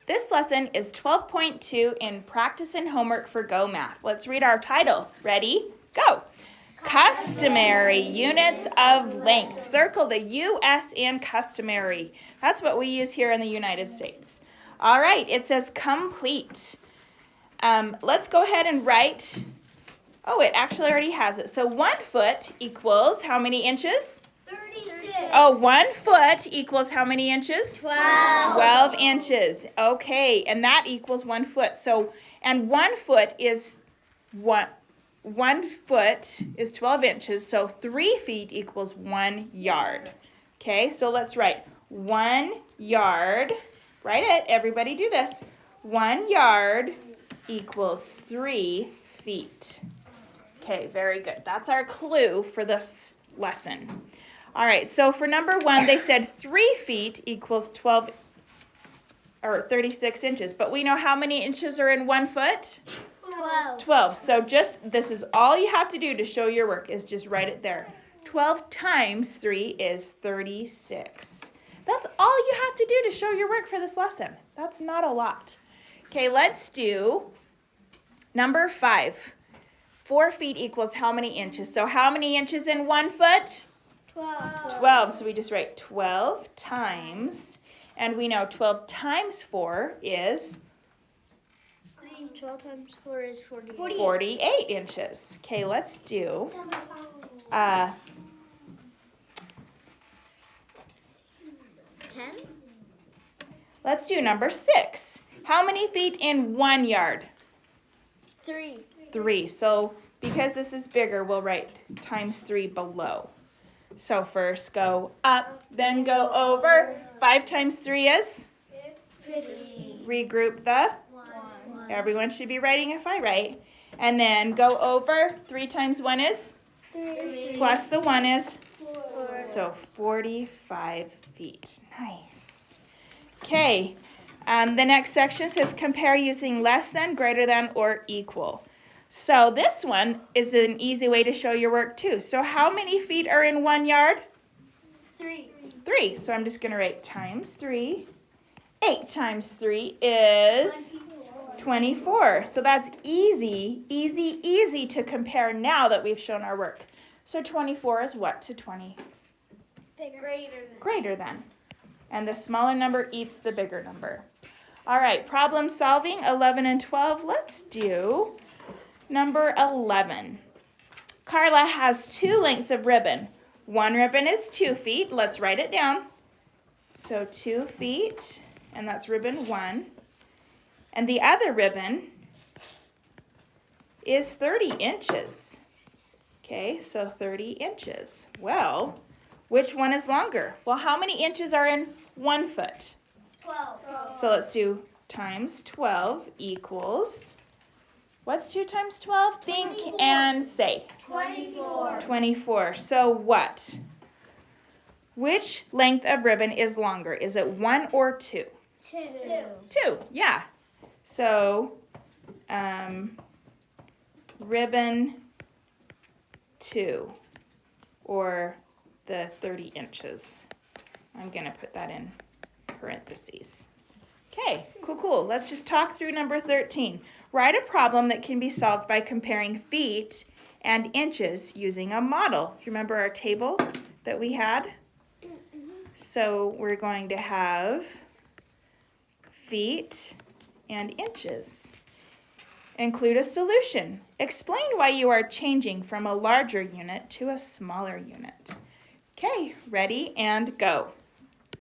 This lesson is 12.2 in Practice and Homework for Go Math. Let's read our title. Ready? Go. Customary units of length. Circle the U.S. and customary. That's what we use here in the United States. All right, it says complete. Let's go ahead and write. Oh, it actually already has it. So 1 foot equals how many inches? 36. Oh, 1 foot equals how many inches? 12. 12 inches. Okay, and that equals 1 foot. So, and 1 foot is 1 foot is 12 inches. So 3 feet equals 1 yard. Okay, so let's write 1 yard. Write it. Everybody do this. 1 yard equals 3 feet. Okay, very good. That's our clue for this lesson. All right, so for number 1, they said 3 feet equals 36 inches. But we know how many inches are in 1 foot? 12. So this is all you have to do to show your work is just write it there. 12 times 3 is 36. That's all you have to do to show your work for this lesson. That's not a lot. Okay, let's do number 5. 4 feet equals how many inches? So how many inches in 1 foot? 12. So we just write 12 times, and we know 12 times 4 is? 12 times 4 is 48. 48 inches. Okay, let's do 10. Let's do number 6. How many feet in 1 yard? 3. 3. So because this is bigger, we'll write times 3 below. So first go up, then go over. 5 times 3 is? 50. Regroup the? 1. Everyone should be writing if I write. And then go over. 3 times 1 is? 3. Plus the 1 is? 4. So 45 feet. Nice. Okay. The next section says compare using less than, greater than, or equal. So this one is an easy way to show your work too. So how many feet are in 1 yard? 3. 3. So I'm just going to write times 3. 8 times 3 is 24. So that's easy to compare now that we've shown our work. So 24 is what to 20? Greater than. And the smaller number eats the bigger number. All right, problem solving, 11 and 12. Let's do number 11. Carla has 2 lengths of ribbon. 1 ribbon is 2 feet. Let's write it down. So 2 feet, and that's ribbon 1. And the other ribbon is 30 inches. Okay, so 30 inches. Well, which one is longer? Well, how many inches are in 1 foot? 12. So let's do times 12 equals, what's 2 times 12? Think 24. and say. 24. 24. So what? Which length of ribbon is longer? Is it 1 or 2? 2. 2, yeah. So ribbon 2, or the 30 inches. I'm going to put that in parentheses. Okay, cool. Let's just talk through number 13. Write a problem that can be solved by comparing feet and inches using a model. Do you remember our table that we had? So we're going to have feet and inches. Include a solution. Explain why you are changing from a larger unit to a smaller unit. Okay, ready and go.